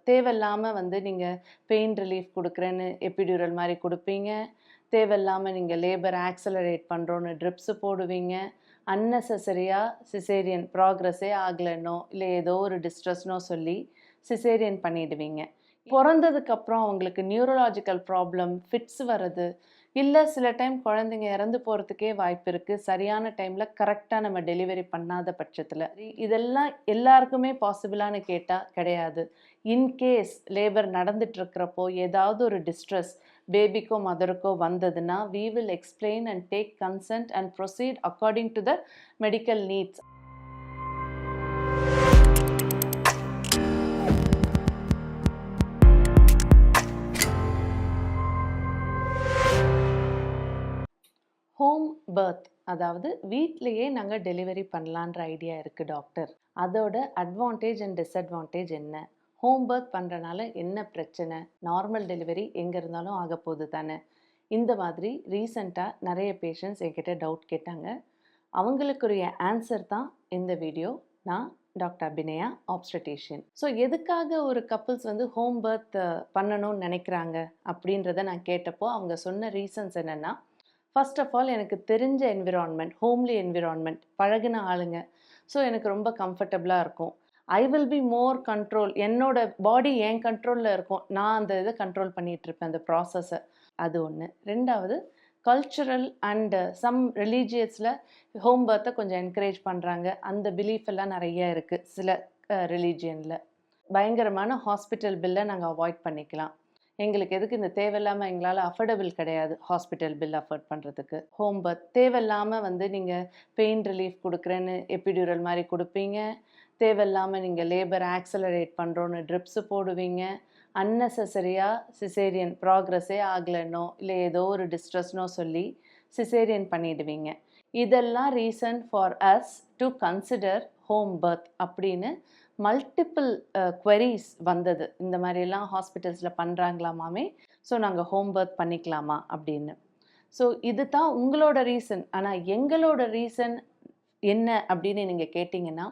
தேவையில்லாம நீங்க pain relief குடுக்குறேன்னு epidural மாரி குடுப்பீங்க. தேவையில்லாம நீங்க லேபர் ஆக்ஸலரேட் பண்றோம்னு ட்ரிப்ஸ் போடுவீங்க. அன்னெசசரியா சிசேரியன் ப்ராக்ரஸே ஆகலன்னோ, இல்ல ஏதோ ஒரு டிஸ்ட்ரெஸ்னோ சொல்லி சிசேரியன் பண்ணிடுவீங்க. பொறந்ததுக்கு அப்புறம் அவங்களுக்கு நியூரலாஜிக்கல் ப்ராப்ளம், ஃபிட்ஸ் வரது, இல்ல சில டைம் குழந்தைங்க இறந்து போறதுக்கே வாய்ப்பு இருக்கு. சரியான டைம்ல கரெக்ட்டா நம்ம டெலிவரி பண்ணாத பட்சத்துல. இதெல்லாம் எல்லாருக்குமே பாசிபிளான்னு கேட்டா கிடையாது. இன்கேஸ் லேபர் நடந்துட்டு இருக்கிறப்போ ஏதாவது ஒரு டிஸ்ட்ரெஸ் பேபிக்கோ மதருக்கோ வந்ததுன்னா, we will explain and take consent and proceed according to the medical needs. Home birth அதாவது வீட்லயே நாங்க டெலிவரி பண்ணலான்ற ஐடியா இருக்கு டாக்டர். அதோட அட்வான்டேஜ் அண்ட் டிஸ்அட்வான்டேஜ் என்ன? ஹோம் பர்த் பண்றனால என்ன பிரச்சனை? நார்மல் டெலிவரி எங்க இருந்தாலும் ஆகப்போகுது தானே? இந்த மாதிரி ரீசெண்டாக நிறைய பேஷண்ட்ஸ் என்கிட்ட டவுட் கேட்டாங்க. அவங்களுக்குரிய ஆன்சர் தான் இந்த வீடியோ. நான் டாக்டர் அபிநயா, ஆப்ஸ்டடிஷியன். ஸோ எதுக்காக ஒரு கப்புள்ஸ் ஹோம் பர்த் பண்ணணும்னு நினைக்கிறாங்க அப்படின்றத நான் கேட்டப்போ அவங்க சொன்ன ரீசன்ஸ் என்னென்னா, ஃபர்ஸ்ட் ஆஃப் ஆல் எனக்கு தெரிஞ்ச என்விரான்மெண்ட், ஹோம்லி என்விரான்மெண்ட், பழகின ஆளுங்க. ஸோ எனக்கு ரொம்ப கம்ஃபர்டபுளாக இருக்கும். I will be more control. என்னோட பாடி என் கண்ட்ரோலில் இருக்கும். நான் அந்த இதை கண்ட்ரோல் பண்ணிகிட்ருப்பேன், அந்த ப்ராசஸை. அது ஒன்று. ரெண்டாவது, கல்ச்சுரல் அண்டு சம் ரிலீஜியஸில் ஹோம் பர்த்தை கொஞ்சம் என்கரேஜ் பண்ணுறாங்க. அந்த பிலீஃப் எல்லாம் நிறைய இருக்குது சில ரிலீஜியனில். பயங்கரமான ஹாஸ்பிட்டல் பில்லை நாங்கள் அவாய்ட் பண்ணிக்கலாம். எங்களுக்கு எதுக்கு இந்த தேவையில்லாமல், எங்களால் அஃபோர்டபுள் கிடையாது ஹாஸ்பிட்டல் பில் அஃபோர்ட் பண்ணுறதுக்கு. ஹோம் பர்த் தேவையில்லாமல் நீங்கள் பெயின் ரிலீஃப் கொடுக்குறேன்னு எபிட்யூரல் மாதிரி கொடுப்பீங்க. தேவையில்லாமல் நீங்கள் லேபர் ஆக்ஸலரேட் பண்ணுறோன்னு ட்ரிப்ஸு போடுவீங்க. அன்னெசசரியாக சிசேரியன் ப்ராக்ரஸே ஆகலன்னோ, இல்லை ஏதோ ஒரு டிஸ்ட்ரெஸ்னோ சொல்லி சிசேரியன் பண்ணிடுவீங்க. இதெல்லாம் reason for us to consider home birth அப்படின்னு மல்டிபிள் குவரிஸ் வந்தது. இந்த மாதிரியெல்லாம் ஹாஸ்பிட்டல்ஸில் பண்ணுறாங்களாமாமே, ஸோ நாங்கள் ஹோம் பர்த் பண்ணிக்கலாமா அப்படின்னு. ஸோ இது தான் உங்களோட ரீசன். ஆனால் எங்களோட ரீசன் என்ன அப்படின்னு நீங்கள் கேட்டிங்கன்னா,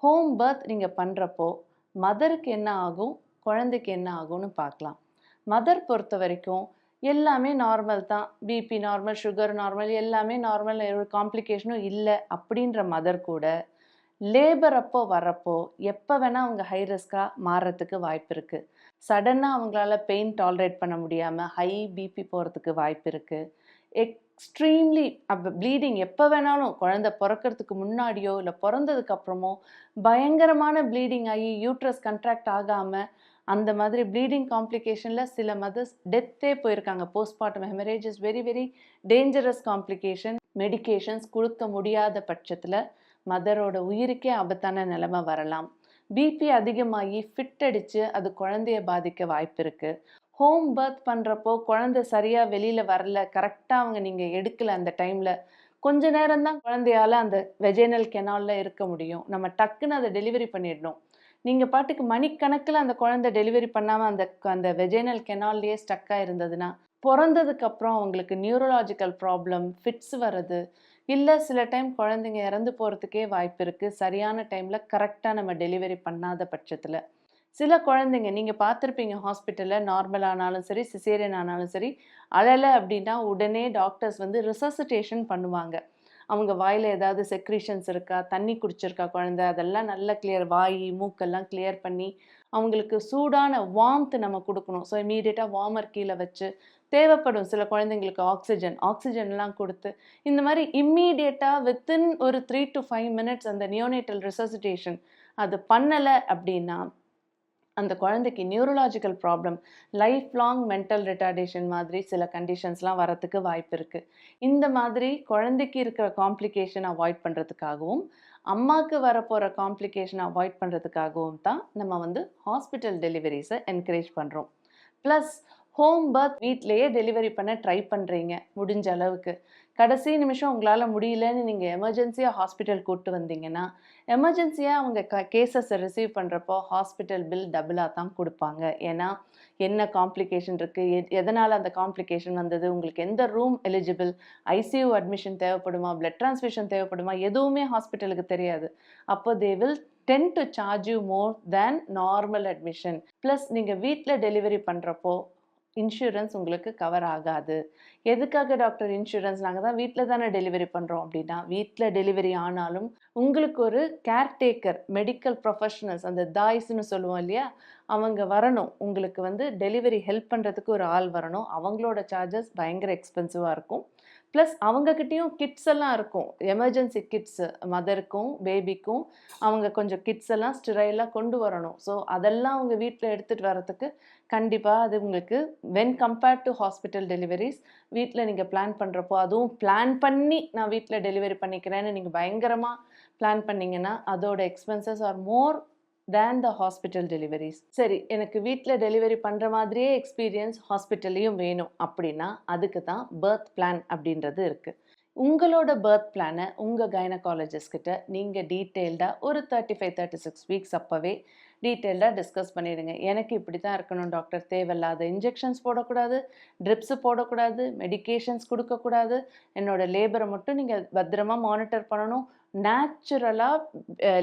ஹோம் பர்த் நீங்கள் பண்ணுறப்போ மதருக்கு என்ன ஆகும், குழந்தைக்கு என்ன ஆகும்னு பார்க்கலாம். மதர் பொறுத்த வரைக்கும் எல்லாமே நார்மல் தான். பிபி நார்மல், சுகர் நார்மல், எல்லாமே நார்மல், ஒரு காம்ப்ளிகேஷனும் இல்லை அப்படின்ற மதர் கூட லேபர் அப்போ வரப்போ எப்போ வேணால் அவங்க ஹை ரிஸ்காக மாறுறதுக்கு வாய்ப்பு இருக்குது. சடனாக அவங்களால பெயின் டாலரேட் பண்ண முடியாமல் ஹை பிபி போகிறதுக்கு வாய்ப்பு இருக்குது. எக்ஸ்ட்ரீம்லி ப்ளீடிங் எப்போ வேணாலும், குழந்தை பிறக்கிறதுக்கு முன்னாடியோ இல்லை பிறந்ததுக்கு அப்புறமோ பயங்கரமான ப்ளீடிங் ஆகி யூட்ரஸ் கண்ட்ராக்ட் ஆகாமல் அந்த மாதிரி ப்ளீடிங் காம்ப்ளிகேஷனில் சில மதர்ஸ் டெத்தே போயிருக்காங்க. Postmortem haemorrhage is very very dangerous complication. Medications கொடுக்க முடியாத பட்சத்தில் மதரோட உயிருக்கே ஆபத்தான நிலைமை வரலாம். பிபி அதிகமாகி ஃபிட் அடித்து அது குழந்தைய பாதிக்க வாய்ப்பு இருக்குது. ஹோம் பர்த் பண்ணுறப்போ குழந்தை சரியாக வெளியில் வரல, கரெக்டாக அவங்க நீங்கள் எடுக்கலை, அந்த டைமில் கொஞ்ச நேரம்தான் குழந்தையால் அந்த வெஜைனல் கெனாலில் இருக்க முடியும். நம்ம டக்குன்னு அதை டெலிவரி பண்ணிடணும். நீங்கள் பாட்டுக்கு மணிக்கணக்கில் அந்த குழந்தை டெலிவரி பண்ணாமல் அந்த வெஜைனல் கெனால்லையே ஸ்டக்காக இருந்ததுன்னா, பிறந்ததுக்கப்புறம் அவங்களுக்கு நியூரலாஜிக்கல் ப்ராப்ளம், ஃபிட்ஸ் வரது, இல்லை சில டைம் குழந்தைங்க இறந்து போகிறதுக்கே வாய்ப்பு இருக்குது. சரியான டைமில் கரெக்டாக நம்ம டெலிவரி பண்ணாத பட்சத்தில். சில குழந்தைங்க நீங்கள் பார்த்துருப்பீங்க ஹாஸ்பிட்டலில், நார்மல் ஆனாலும் சரி சிசேரியன் ஆனாலும் சரி, அழலை அப்படின்னா உடனே டாக்டர்ஸ் ரிசசிட்டேஷன் பண்ணுவாங்க. அவங்க வாயில் ஏதாவது செக்ரீஷன்ஸ் இருக்கா, தண்ணி குடிச்சிருக்கா குழந்தை, அதெல்லாம் நல்லா கிளியர், வாய் மூக்கெல்லாம் கிளியர் பண்ணி அவங்களுக்கு சூடான வார்ம்த் நம்ம கொடுக்கணும். ஸோ இமீடியட்டாக வார்மர் கீழே வச்சு, தேவைப்படும் சில குழந்தைங்களுக்கு ஆக்சிஜன்லாம் கொடுத்து, இந்த மாதிரி இம்மீடியட்டாக வித்தின் ஒரு 3 to 5 minutes அந்த நியோனேட்டல் ரிசசிட்டேஷன் அது பண்ணலை அப்படின்னா அந்த குழந்தைக்கு neurological problem, life long mental retardation மாதிரி சில கண்டிஷன்ஸ்லாம் வரத்துக்கு வாய்ப்பு இருக்குது. இந்த மாதிரி குழந்தைக்கு இருக்கிற காம்ப்ளிகேஷன் அவாய்ட் பண்ணுறதுக்காகவும் அம்மாவுக்கு வரப்போகிற காம்ப்ளிகேஷன் அவாய்ட் பண்ணுறதுக்காகவும் தான் நம்ம ஹாஸ்பிட்டல் டெலிவரிஸை என்கரேஜ் பண்ணுறோம். ப்ளஸ் ஹோம் பர்த் வீட்லேயே டெலிவரி பண்ண ட்ரை பண்ணுறீங்க முடிஞ்ச அளவுக்கு. கடைசி நிமிஷம் உங்களால முடியலன்னு நீங்க எமர்ஜென்சியா ஹாஸ்பிட்டல் கூட்டு வந்தீங்கன்னா, எமர்ஜென்சியா அவங்க கேஸஸ ரிசீவ் பண்றப்போ ஹாஸ்பிட்டல் பில் டபுளா தான் குடுப்பாங்க. ஏன்னா, என்ன காம்ப்ளிகேஷன் இருக்கு? எதனால அந்த காம்ப்ளிகேஷன் வந்தது? உங்களுக்கு எந்த ரூம் எலிஜிபிள்? ஐசியூ அட்மிஷன் தேவைப்படுமா? பிளட் டிரான்ஸ்ஃபியூஷன் தேவைப்படுமா? எதுவுமே ஹாஸ்பிட்டலுக்கு தெரியாது. அப்போ they will tent to charge you more than normal admission. Plus நீங்க வீட்ல டெலிவரி பண்றப்போ இன்சூரன்ஸ் உங்களுக்கு கவர் ஆகாது. எதுக்காக டாக்டர் இன்சூரன்ஸ்? நாங்க தான் வீட்ல தானே டெலிவரி பண்றோம் அப்படின்னா, வீட்ல டெலிவரி ஆனாலும் உங்களுக்கு ஒரு கேர்டேக்கர், மெடிக்கல் ப்ரொஃபஷனல்ஸ் அந்த தாய்ஸ்ன்னு சொல்லுவோம் இல்லையா? அவங்க வரணும். உங்களுக்கு வந்து டெலிவரி ஹெல்ப் பண்றதுக்கு ஒரு ஆள் வரணும். அவங்களோட சார்ஜஸ் பயங்கர எக்ஸ்பென்சிவா இருக்கும். ப்ளஸ் அவங்ககிட்டயும் கிட்ஸ் எல்லாம் இருக்கும். எமர்ஜென்சி கிட்ஸ் மதருக்கும், பேபிக்கும் அவங்க கொஞ்சம் கிட்ஸ் எல்லாம் ஸ்டெரைலா கொண்டு வரணும். ஸோ அதெல்லாம் அவங்க வீட்ல எடுத்துட்டு வரதுக்கு கண்டிப்பா அது உங்களுக்கு when compared to hospital deliveries வீட்ல நீங்க பிளான் பண்றப்போ, அதுவும் பிளான் பண்ணி நான் வீட்ல டெலிவரி பண்ணிக்கிறேன்னு நீங்க பயங்கரமா பிளான் பண்ணீங்கன்னா, அதோட expenses are more than the hospital deliveries. சரி, எனக்கு வீட்ல டெலிவரி பண்ற மாதிரியே எக்ஸ்பீரியன்ஸ் ஹாஸ்பிட்டல்லயும் வேணும் அப்படின்னா, அதுக்கு தான் பர்த் பிளான் அப்படின்றது இருக்கு. உங்களோட பர்த் பிளான உங்க கைனகாலஜிஸ்ட் கிட்ட நீங்க டீட்டெயில்டா ஒரு 35, 36 வீக்ஸ் அப்பவே டீட்டெயில்டா டிஸ்கஸ் பண்ணிடுங்க. எனக்கு இப்படி தான் இருக்கணும் டாக்டர். தேவையில்லாத இன்ஜெக்ஷன்ஸ் போடக்கூடாது, ட்ரிப்ஸ் போடக்கூடாது, மெடிகேஷன்ஸ் குடுக்கக்கூடாது. என்னோட லேபரை மட்டும் நீங்க பத்திரமா மானிட்டர் பண்ணணும். நேச்சுரலா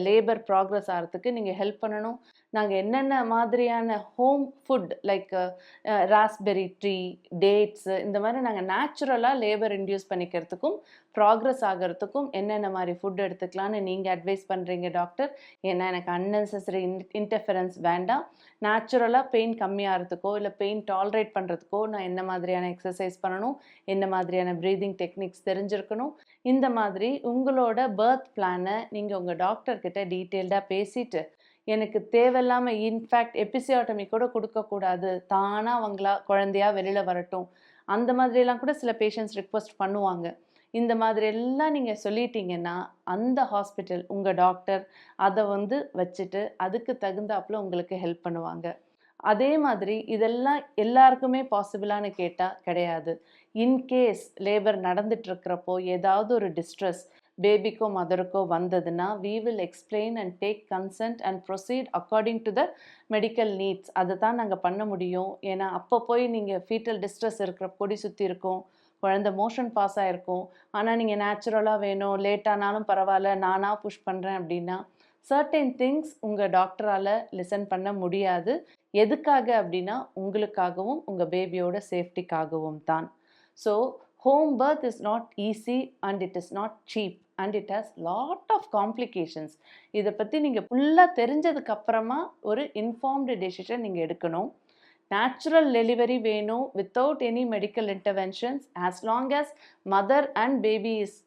லேபர் ப்ராக்ரஸ் ஆகிறதுக்கு நீங்க ஹெல்ப் பண்ணணும். நாங்க என்னென்ன மாதிரியான home food like raspberry tree, dates இந்த மாதிரி நாங்க நேச்சுரலா லேபர் இன்டியூஸ் பண்ணிக்கிறதுக்கும், ப்ராக்ரஸ் ஆகிறதுக்கும் என்னென்ன மாதிரி ஃபுட் எடுத்துக்கலாம்னு நீங்க அட்வைஸ் பண்றீங்க டாக்டர். ஏன்னா எனக்கு அன்னெசசரி இன்டர்ஃபெரன்ஸ் வேண்டாம். நேச்சுரலா பெயின் கம்மியாகிறதுக்கோ, இல்ல பெயின் டாலரேட் பண்றதுக்கோ நான் என்ன மாதிரியான எக்ஸர்சைஸ் பண்ணணும், என்ன மாதிரியான பிரீதிங் டெக்னிக்ஸ் தெரிஞ்சிருக்கணும். இந்த மாதிரி உங்களோட பர்த் பிளான நீங்க உங்க டாக்டர் கிட்ட டீட்டெயில்டா பேசிட்டு, எனக்கு தேவையில்லாம இன்ஃபேக்ட் எபிசியோட்டமி கூட குடுக்கக்கூடாது. தானா அவங்களா குழந்தையா வெளில வரட்டும். அந்த மாதிரியெல்லாம் கூட சில பேஷண்ட்ஸ் ரிக்வெஸ்ட் பண்ணுவாங்க. இந்த மாதிரி எல்லாம் நீங்க சொல்லிட்டீங்கன்னா, அந்த ஹாஸ்பிட்டல் உங்க டாக்டர் அத வந்து வச்சுட்டு, அதுக்கு தகுந்தாப்புல உங்களுக்கு ஹெல்ப் பண்ணுவாங்க. அதே மாதிரி இதெல்லாம் எல்லாருக்குமே பாசிபிளான்னு கேட்டா கிடையாது. இன்கேஸ் லேபர் நடந்துட்டு இருக்கிறப்போ ஏதாவது ஒரு டிஸ்ட்ரெஸ் பேபிக்கோ மதருக்கோ வந்ததுன்னா we will explain and take consent and proceed according to the medical needs. அதை தான் நாங்கள் பண்ண முடியும். ஏன்னா அப்போ போய் நீங்கள் ஃபீட்டல் டிஸ்ட்ரெஸ் இருக்கிற பொடி சுற்றி இருக்கும், குழந்தை மோஷன் பாஸ் ஆகிருக்கும். ஆனால் நீங்கள் நேச்சுரலாக வேணும், லேட் ஆனாலும் பரவாயில்ல நானாக புஷ் பண்ணுறேன் அப்படின்னா சர்டைன் திங்ஸ் உங்கள் டாக்டரால் லிசன் பண்ண முடியாது. எதுக்காக அப்படின்னா உங்களுக்காகவும் உங்கள் பேபியோட சேஃப்டிக்காகவும் தான். So home birth is not easy and it is not cheap and it has lot of complications. இதை பற்றி நீங்கள் ஃபுல்லாக தெரிஞ்சதுக்கு அப்புறமா ஒரு இன்ஃபார்ம்டு டெசிஷன் நீங்கள் எடுக்கணும். நேச்சுரல் டெலிவரி வேணும் without any medical interventions as long as mother and baby is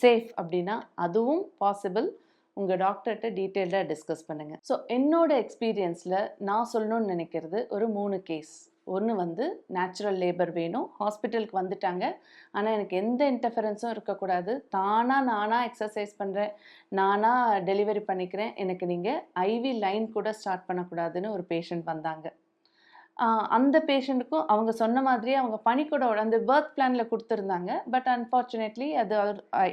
safe அப்படின்னா அதுவும் பாசிபிள். உங்கள் டாக்டர்கிட்ட டீட்டெயில்டாக டிஸ்கஸ் பண்ணுங்கள். ஸோ என்னோட எக்ஸ்பீரியன்ஸில் நான் சொல்லணும்னு நினைக்கிறது ஒரு 3 கேஸ். ஒன்று வந்து நேச்சுரல் லேபர் வேணும், ஹாஸ்பிட்டலுக்கு வந்துட்டாங்க, ஆனால் எனக்கு எந்த இன்டர்ஃபரன்ஸும் இருக்கக்கூடாது, நானாக எக்ஸசைஸ் பண்ணுறேன், நானாக டெலிவரி பண்ணிக்கிறேன், எனக்கு நீங்கள் ஐவி லைன் கூட ஸ்டார்ட் பண்ணக்கூடாதுன்னு ஒரு பேஷண்ட் வந்தாங்க. அந்த பேஷண்ட்டுக்கும் அவங்க சொன்ன மாதிரியே அவங்க பனிக்கூடோட அந்த பர்த் பிளானில் கொடுத்துருந்தாங்க. பட் அன்ஃபார்ச்சுனேட்லி அது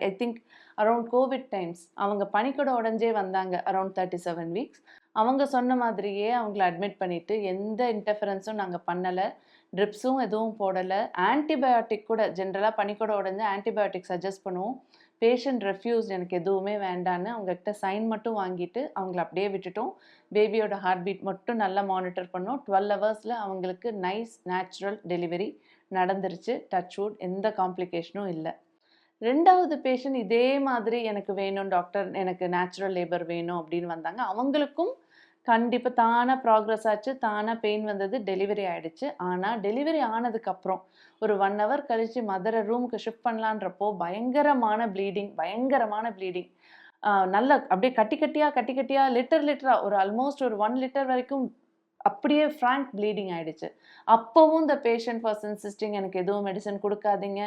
I think around Covid times அவங்க பனிக்கூட உடஞ்சே வந்தாங்க. அரௌண்ட் 37 வீக்ஸ் அவங்க சொன்ன மாதிரியே அவங்கள அட்மிட் பண்ணிவிட்டு எந்த இன்டர்ஃபரன்ஸும் நாங்கள் பண்ணலை, ட்ரிப்ஸும் எதுவும் போடலை. ஆன்டிபயோட்டிக் கூட ஜென்ரலாக பனிக்கூட உடஞ்சு ஆன்டிபயோட்டிக் சஜஸ்ட் பண்ணுவோம். பேஷண்ட் ரெஃப்யூஸ் எனக்கு எதுவுமே வேண்டான்னு அவங்ககிட்ட சைன் மட்டும் வாங்கிட்டு அவங்கள அப்படியே விட்டுட்டோம். பேபியோட ஹார்ட் பீட் மட்டும் நல்லா மானிட்டர் பண்ணோம். 12 ஹவர்ஸில் அவங்களுக்கு நைஸ் நேச்சுரல் டெலிவரி நடந்துருச்சு. டச் வுட், எந்த காம்ப்ளிகேஷனும் இல்லை. 2வது பேஷண்ட் இதே மாதிரி எனக்கு வேணும் டாக்டர், எனக்கு நேச்சுரல் லேபர் வேணும் அப்படின்னு வந்தாங்க. அவங்களுக்கும் கண்டிப்பாக தானாக ப்ராக்ரஸ் ஆச்சு, தானாக பெயின் வந்தது, டெலிவரி ஆகிடுச்சு. ஆனால் டெலிவரி ஆனதுக்கப்புறம் ஒரு 1 ஹவர் கழித்து மதரை ரூமுக்கு ஷிஃப்ட் பண்ணலான்றப்போ பயங்கரமான ப்ளீடிங். நல்லா அப்படியே கட்டி கட்டியாக லிட்டராக ஒரு ஆல்மோஸ்ட் ஒரு 1 லிட்டர் வரைக்கும் அப்படியே ஃப்ராங்க் ப்ளீடிங் ஆயிடுச்சு. அப்பவும் இந்த பேஷண்ட் வாஸ் இன்சிஸ்டிங் எனக்கு எதுவும் மெடிசன் குடுக்காதீங்க.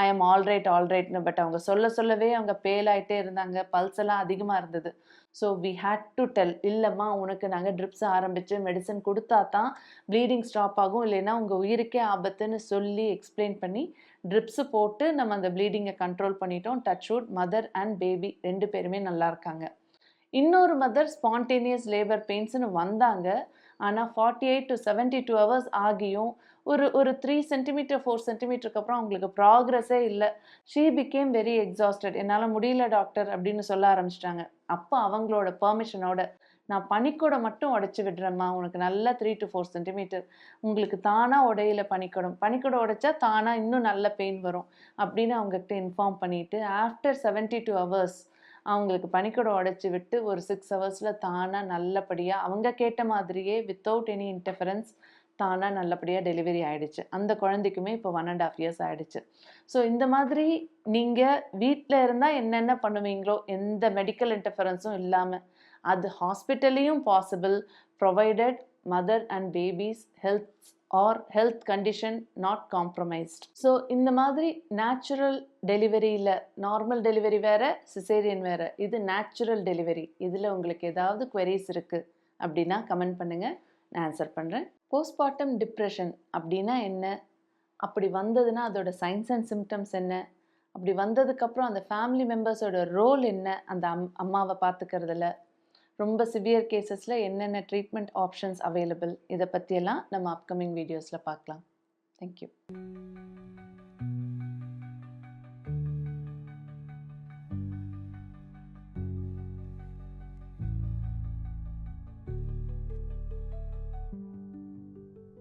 I am ஆல்ரைட்ன்னு. பட் அவங்க சொல்லவே அவங்க பேல் ஆயிட்டே இருந்தாங்க. பல்ஸ் எல்லாம் அதிகமா இருந்தது. So we had to tell, இல்லம்மா உனக்கு நாங்க ட்ரிப்ஸ் ஆரம்பிச்சு மெடிசன் குடுத்தா தான் ப்ளீடிங் ஸ்டாப் ஆகும். இல்லைன்னா உங்க உயிருக்கே ஆபத்துன்னு சொல்லி எக்ஸ்ப்ளைன் பண்ணி ட்ரிப்ஸ் போட்டு நம்ம அந்த ப்ளீடிங்கை கண்ட்ரோல் பண்ணிட்டோம். Touch wood mother and baby 2 பேருமே நல்லா இருக்காங்க. இன்னொரு மதர் ஸ்பான்டேனியஸ் லேபர் பெயின்ஸ்னு வந்தாங்க. ஆனா 48 to 72 ஹவர்ஸ் ஆகியும் ஒரு 3 சென்டிமீட்டர் 4 சென்டிமீட்டருக்கு அப்புறம் அவங்களுக்கு ப்ராக்ரஸே இல்ல. She became very exhausted. என்னால முடியல டாக்டர் அப்படின்னு சொல்ல ஆரம்பிச்சிட்டாங்க. அப்ப அவங்களோட பெர்மிஷனோட நான் பனிக்கூடை மட்டும் உடைச்சு விடுறேம்மா. உனக்கு நல்லா 3 to 4 சென்டிமீட்டர். உங்களுக்கு தானா உடையல பனிக்குடம். பனிக்கூடை உடைச்சா தானா இன்னும் நல்ல பெயின் வரும் அப்படின்னு அவங்ககிட்ட இன்ஃபார்ம் பண்ணிட்டு ஆஃப்டர் 72 ஹவர்ஸ் அவங்களுக்கு பனிக்கூடை உடைச்சு விட்டு ஒரு 6 ஹவர்ஸ்ல தானா நல்லபடியா அவங்க கேட்ட மாதிரியே வித்தவுட் எனி இன்டர்ஃபரன்ஸ் தானா நல்லபடியா டெலிவரி ஆயிடுச்சு. அந்த குழந்தைக்குமே இப்போ 1.5 இயர்ஸ் ஆயிடுச்சு. ஸோ இந்த மாதிரி நீங்க வீட்ல இருந்தா என்னென்ன பண்ணுவீங்களோ எந்த மெடிக்கல் இன்டர்ஃபரன்ஸும் இல்லாம, அது ஹாஸ்பிட்டல்லையும் possible provided mother and babies health condition not compromised. So இந்த மாதிரி நேச்சுரல் டெலிவரியில் நார்மல் டெலிவரி வேற, சிசேரியன் வேற, இது நேச்சுரல் டெலிவரி. இதில் உங்களுக்கு ஏதாவது queries இருக்கு அப்படின்னா கமெண்ட் பண்ணுங்க, நான் ஆன்சர் பண்ணுறேன். போஸ்ட்மார்ட்டம் டிப்ரெஷன் அப்படின்னா என்ன? அப்படி வந்ததுன்னா அதோட சைன்ஸ் அண்ட் சிம்டம்ஸ் என்ன? அப்படி வந்ததுக்கப்புறம் அந்த ஃபேமிலி மெம்பர்ஸோட ரோல் என்ன அந்த அம்மாவை பார்த்துக்கிறதுல? ரொம்ப சிவியர் கேசஸில் என்னென்ன ட்ரீட்மெண்ட் ஆப்ஷன்ஸ் அவைலபிள், இதை பற்றியெல்லாம் நம்ம அப்கமிங் வீடியோஸில் பார்க்கலாம். தேங்க்யூ.